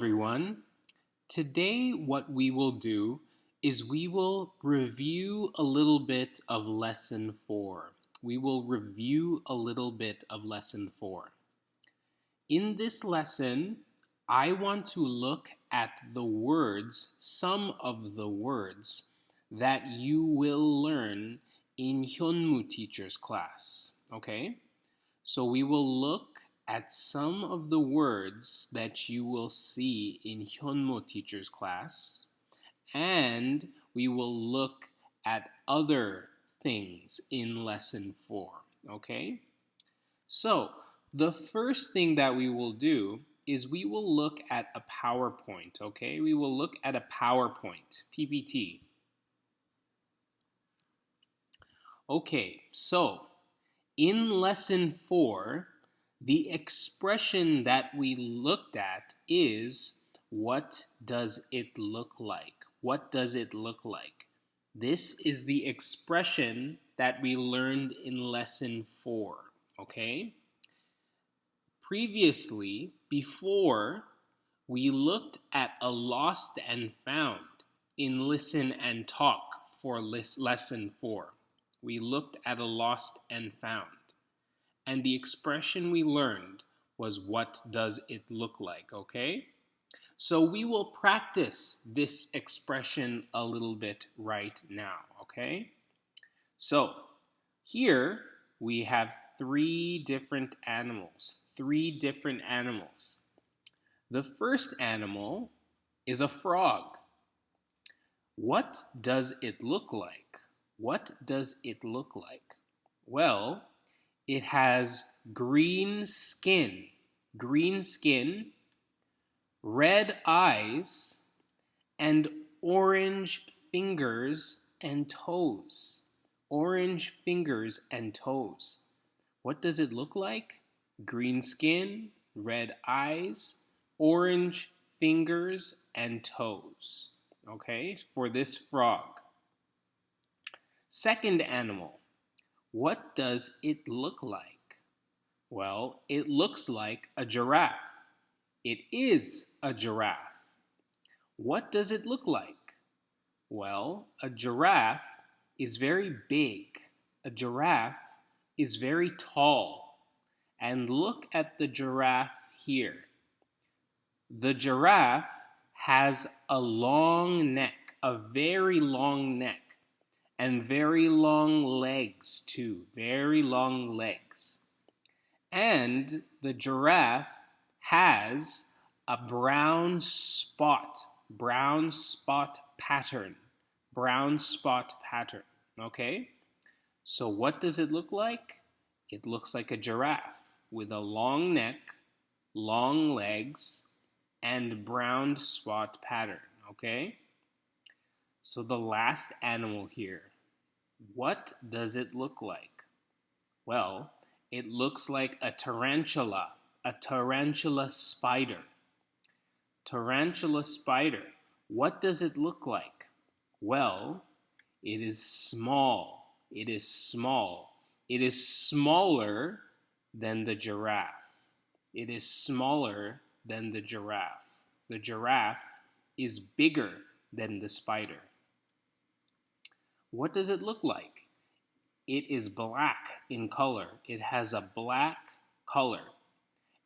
everyone. Today, what we will do is we will review a little bit of Lesson 4. We will review a little bit of Lesson 4. In this lesson, I want to look at the words, some of the words that you will learn in Hyunmu teacher's class. Okay? So we will look at some of the words that you will see in Hyunmo teacher's class, and we will look at other things in lesson 4. Okay? So the first thing that we will do is we will look at a PowerPoint. Okay? We will look at a PowerPoint, PPT. Okay, so in lesson 4, the expression that we looked at is, what does it look like? What does it look like? This is the expression that we learned in lesson 4, okay? Previously, before, we looked at a lost and found in listen and talk for lesson 4. We looked at a lost and found. And the expression we learned was, what does it look like, okay? So we will practice this expression a little bit right now, okay? So here we have three different animals. The first animal is a frog. What does it look like? What does it look like? Well, it has green skin, red eyes, and orange fingers and toes. Orange fingers and toes. What does it look like? Green skin, red eyes, orange fingers and toes. Okay, for this frog. Second animal. What does it look like? Well, it looks like a giraffe. It is a giraffe. What does it look like? Well, a giraffe is very big. A giraffe is very tall. And look at the giraffe here. The giraffe has a long neck, a very long neck. And very long legs too, very long legs. And the giraffe has a brown spot pattern, okay? So what does it look like? It looks like a giraffe with a long neck, long legs, and brown spot pattern, okay? So the last animal here, what does it look like? Well, it looks like a tarantula spider. Tarantula spider. What does it look like? Well, it is small. It is small. It is smaller than the giraffe. It is smaller than the giraffe. The giraffe is bigger than the spider. What does it look like? It is black in color. It has a black color.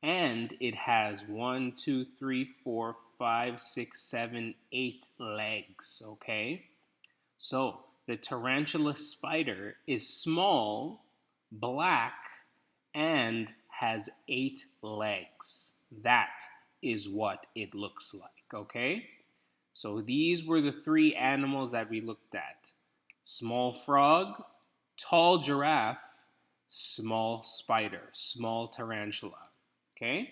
And it has 1, 2, 3, 4, 5, 6, 7, 8 legs, okay? So the tarantula spider is small, black, and has 8 legs. That is what it looks like, okay? So these were the three animals that we looked at. Small frog, tall giraffe, small spider, small tarantula. Okay?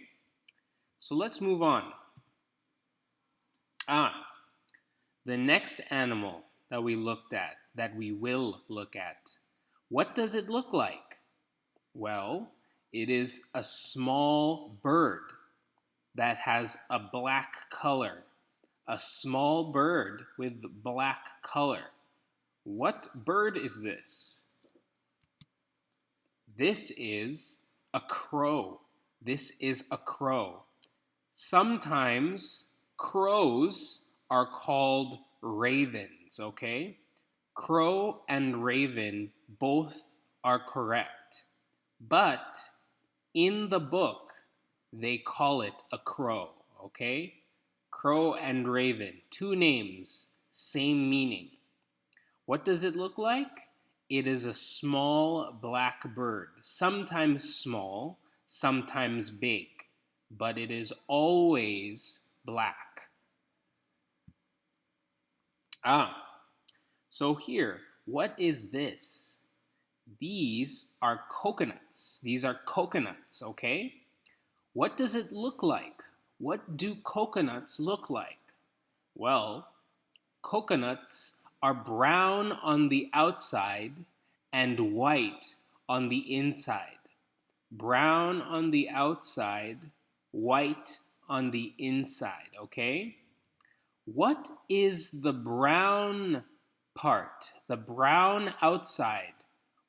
So let's move on. The next animal that we looked at, that we will look at, what does it look like? Well, it is a small bird that has a black color. A small bird with black color. What bird is this? This is a crow. This is a crow. Sometimes Crows are called ravens, okay? Crow and raven both are correct. But in the book, they call it a crow, okay? Crow and raven, two names, same meaning. What does it look like? It is a small black bird, sometimes small, sometimes big, but it is always black. So here, what is this? These are coconuts. These are coconuts, okay? What does it look like? What do coconuts look like? Well, coconuts are brown on the outside and white on the inside. Brown on the outside, white on the inside, okay? What is the brown part? The brown outside.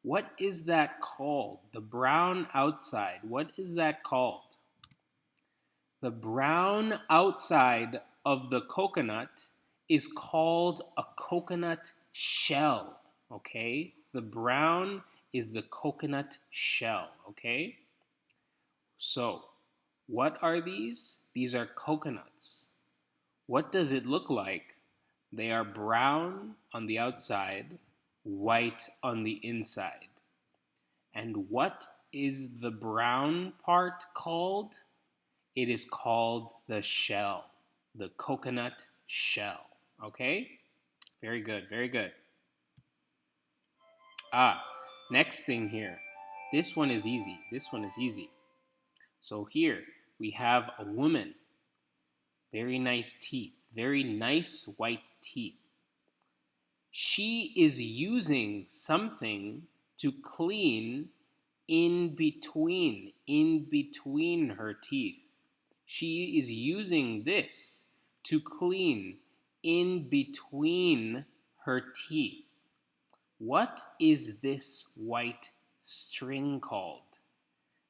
What is that called? The brown outside. What is that called? The brown outside of the coconut is called a coconut shell, okay? The brown is the coconut shell, okay? So, what are these? These are coconuts. What does it look like? They are brown on the outside, white on the inside. And what is the brown part called? It is called the shell, the coconut shell. Okay? Very good, very good. Next thing here. This one is easy. This one is easy. So here we have a woman. Very nice teeth. Very nice white teeth. She is using something to clean in between her teeth. She is using this to clean in between her teeth. What is this white string called?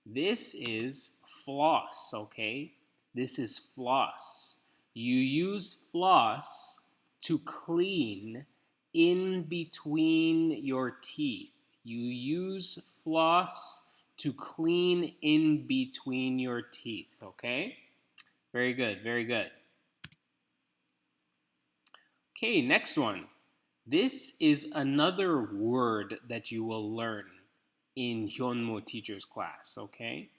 This is floss, okay? This is floss. You use floss to clean in between your teeth. You use floss to clean in between your teeth, okay? Very good, very good. Okay, next one. This is another word that you will learn in Hyunmo teacher's class, okay?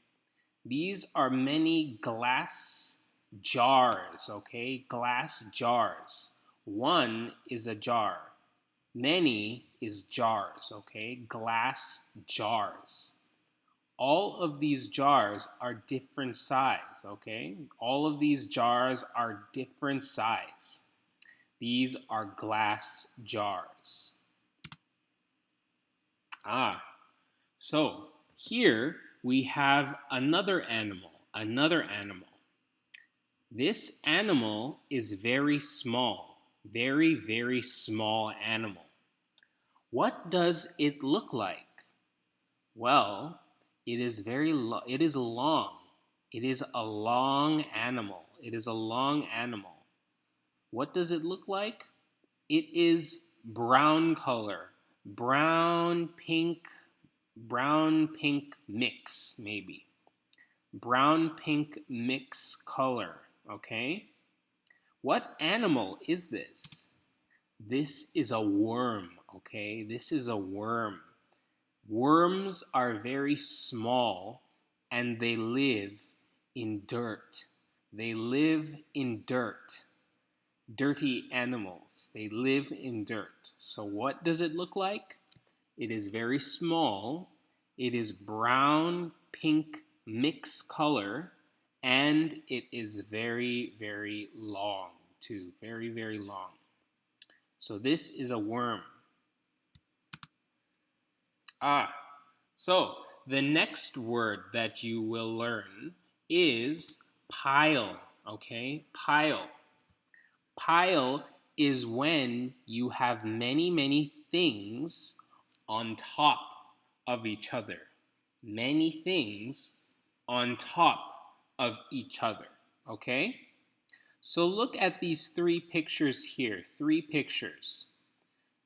These are many glass jars, okay? Glass jars. One is a jar. Many is jars, okay? Glass jars. All of these jars are different size, okay? All of these jars are different size. These are glass jars. So here we have another animal, This animal is very small, very small animal. What does it look like? Well, it is it is long. It is a long animal. It is a long animal. What does it look like? It is brown color. Brown pink mix, maybe. Brown pink mix color, okay? What animal is this? This is a worm, okay? This is a worm. Worms are very small and they live in dirt. They live in dirt. Dirty animals. They live in dirt. So what does it look like? It is very small. It is brown, pink mix color, and it is very long too. Very long. So this is a worm. So the next word that you will learn is pile, okay? Pile. Pile is when you have many things on top of each other. Many things on top of each other, okay? So look at these three pictures here, three pictures.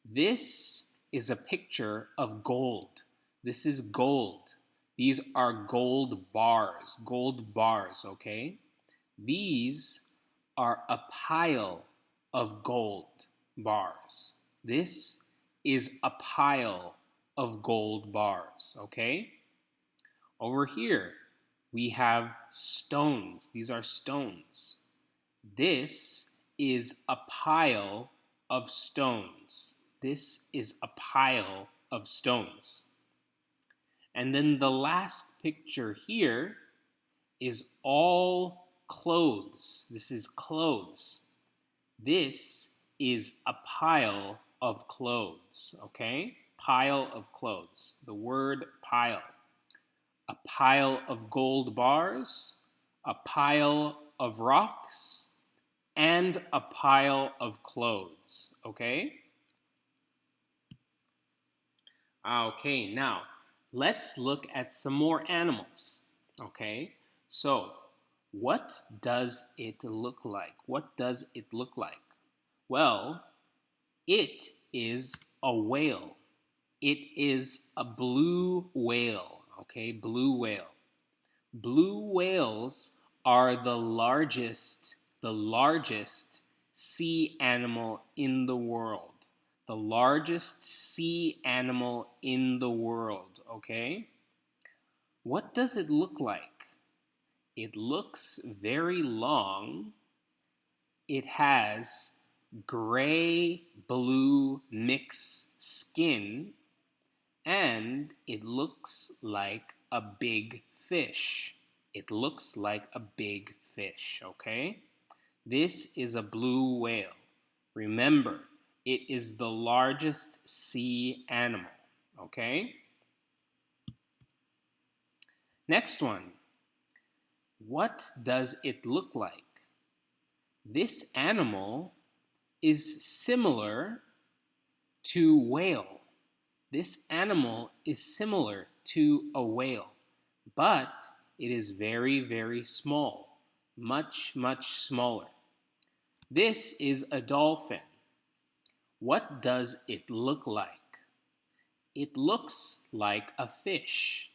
This is a picture of gold. This is gold. These are gold bars, okay? These are a pile of gold bars. This is a pile of gold bars, okay? Over here, we have stones. These are stones. This is a pile of stones. This is a pile of stones. And then the last picture here is all clothes. This is clothes. This is a pile of clothes, okay? Pile of clothes. The word pile. A pile of gold bars, a pile of rocks, and a pile of clothes, okay? Okay, now let's look at some more animals, okay? So, what does it look like? What does it look like? Well, it is a whale. It is a blue whale, okay? Blue whale. Blue whales are the largest sea animal in the world. The largest sea animal in the world, okay? What does it look like? It looks very long. It has gray blue mix skin, and it looks like a big fish. It looks like a big fish, okay? This is a blue whale. Remember, it is the largest sea animal, okay? Next one. What does it look like? This animal is similar to whale. This animal is similar to a whale, but it is very, very small. Much, much smaller. This is a dolphin. What does it look like? It looks like a fish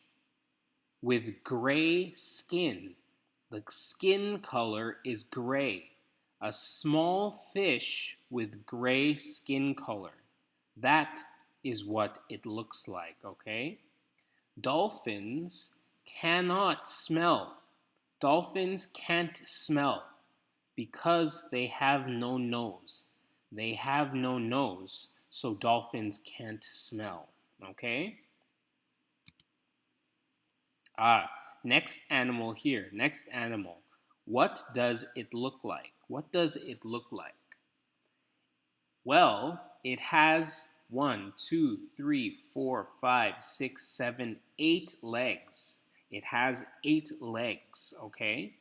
with gray skin. The skin color is gray. A small fish with gray skin color. That is what it looks like, okay? Dolphins cannot smell. Dolphins can't smell because they have no nose. They have no nose, so dolphins can't smell, okay? Next animal here. Next animal. What does it look like? What does it look like? Well, it has 1, 2, 3, 4, 5, 6, 7, 8 legs. It has 8 legs, okay?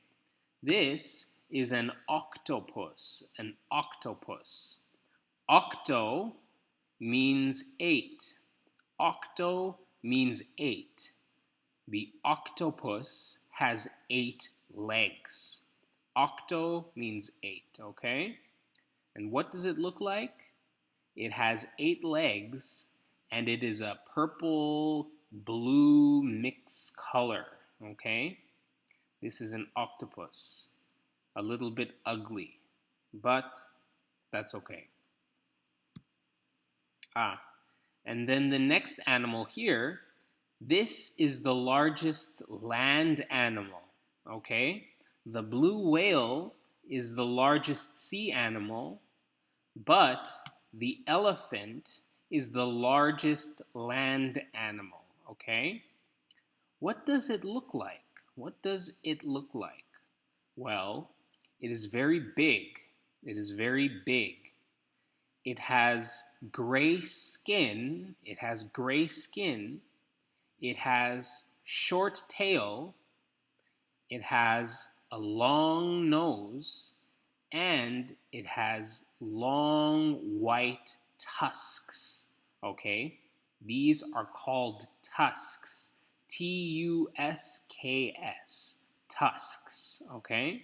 This is an octopus. An octopus. Octo means 8. Octo means 8. The octopus has 8 legs. Octo means 8, okay? And what does it look like? It has 8 legs and it is a purple blue mix color, okay? This is an octopus. A little bit ugly, but that's okay. And then the next animal here, this is the largest land animal, okay? The blue whale is the largest sea animal, but the elephant is the largest land animal, okay? What does it look like? What does it look like? Well, it is very big. It is very big. It has gray skin. It has gray skin. It has short tail. It has a long nose. And it has long white tusks. Okay? These are called tusks. Tusks. Tusks. Okay?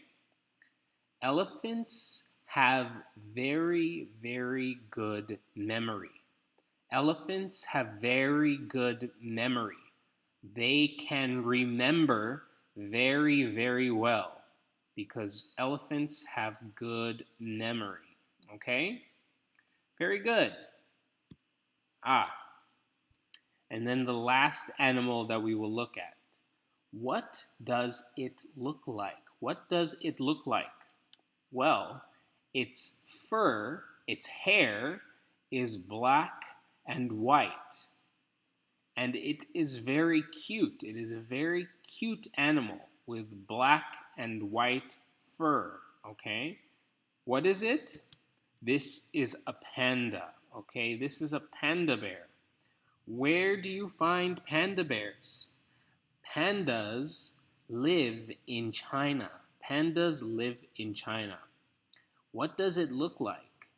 Elephants have very, very good memory. Elephants have very good memory. They can remember very, very well because elephants have good memory. Okay? Very good. Ah, and then the last animal that we will look at. What does it look like? What does it look like? Well, its fur, its hair, is black and white. And it is very cute. It is a very cute animal with black and white fur. Okay? What is it? This is a panda. Okay? This is a panda bear. Where do you find panda bears? Pandas live in China. Pandas live in China. What does it look like?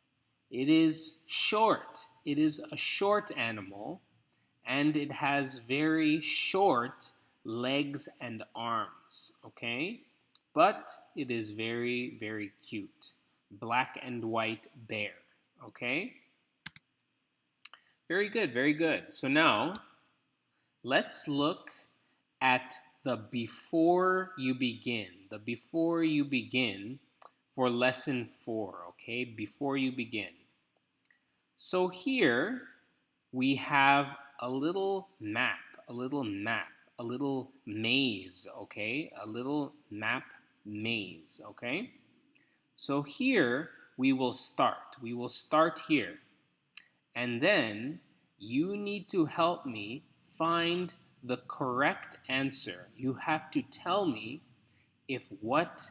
It is short. It is a short animal and it has very short legs and arms, okay? But it is very, very cute. Black and white bear, okay? Very good, very good. So now let's look at the before you begin. The before you begin for lesson 4, okay? Before you begin. So here we have a little map, a little maze, okay? A little map maze, okay? So here we will start. We will start here. And then you need to help me find the correct answer. You have to tell me if what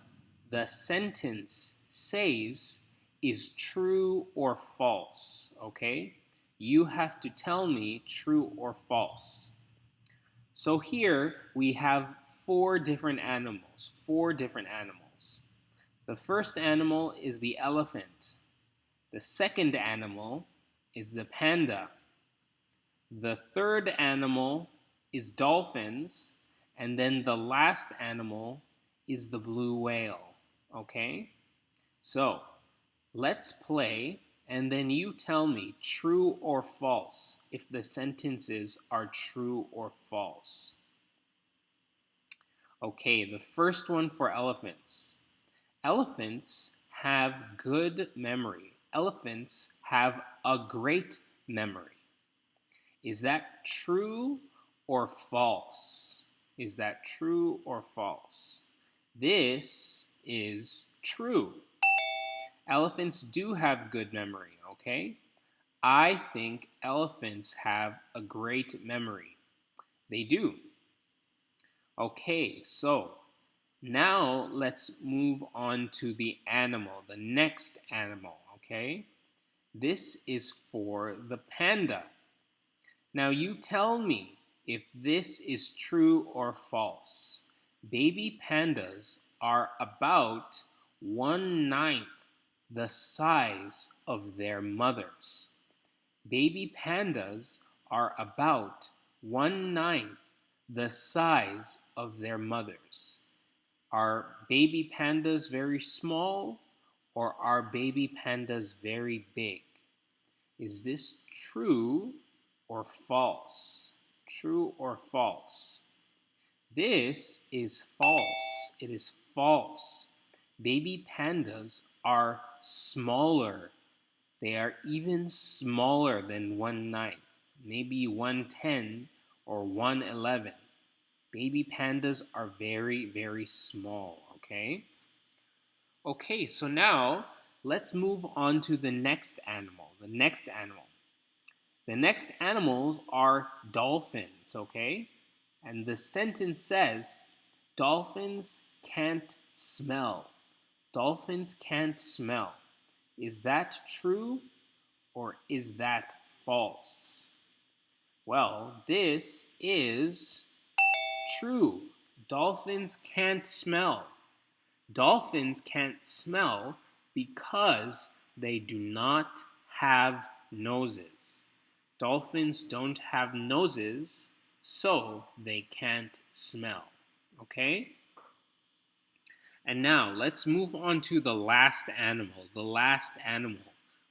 the sentence says is true or false, okay? You have to tell me true or false. So here we have four different animals. The first animal is the elephant. The second animal is the panda. The third animal is dolphins. And then the last animal is the blue whale. Okay? So let's play, and then you tell me true or false if the sentences are true or false. Okay, the first one for elephants. Elephants have good memory. Elephants have a great memory. Is that true or false? Is that true or false? This is true. Elephants do have good memory, okay? I think elephants have a great memory. They do. Okay, so now let's move on to the animal, the next animal, okay? This is for the panda. Now you tell me if this is true or false. Baby pandas are about 1/9 the size of their mothers. Baby pandas are about 1/9 the size of their mothers. Are baby pandas very small or are baby pandas very big? Is this true or false? True or false? This is false. It is false. Baby pandas are smaller. They are even smaller than 1/9, maybe 1/10 or 1/11. Baby pandas are very, very small, okay? Okay, so now let's move on to the next animal. The next animals are dolphins, okay? And the sentence says, dolphins can't smell. Dolphins can't smell. Is that true or is that false? Well, this is true. Dolphins can't smell. Dolphins can't smell because they do not have noses. Dolphins don't have noses, so they can't smell. Okay? And now let's move on to the last animal,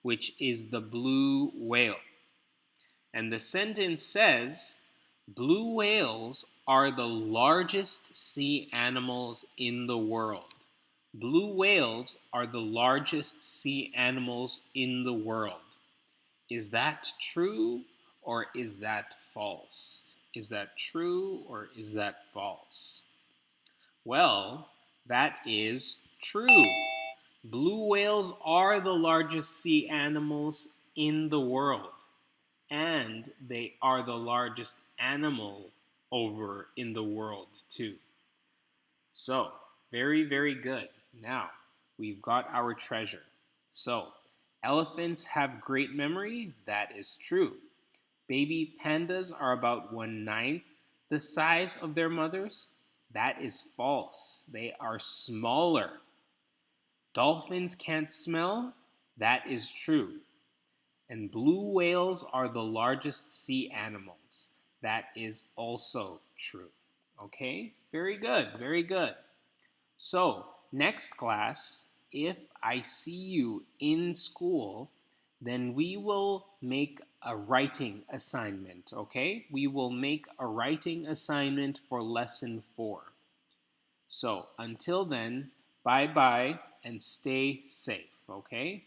which is the blue whale. And the sentence says, blue whales are the largest sea animals in the world. Blue whales are the largest sea animals in the world. Is that true or is that false? Is that true or is that false? Well, that is true. Blue whales are the largest sea animals in the world, and they are the largest animal over in the world, too. So, very, very good. Now, we've got our treasure. So, elephants have great memory. That is true. Baby pandas are about 1/9 the size of their mothers. That is false. They are smaller. Dolphins can't smell. That is true. And blue whales are the largest sea animals. That is also true. Okay? Very good. Very good. So, next class, if I see you in school, then we will make a writing assignment, okay? We will make a writing assignment for lesson 4. So, until then, bye bye and stay safe, okay?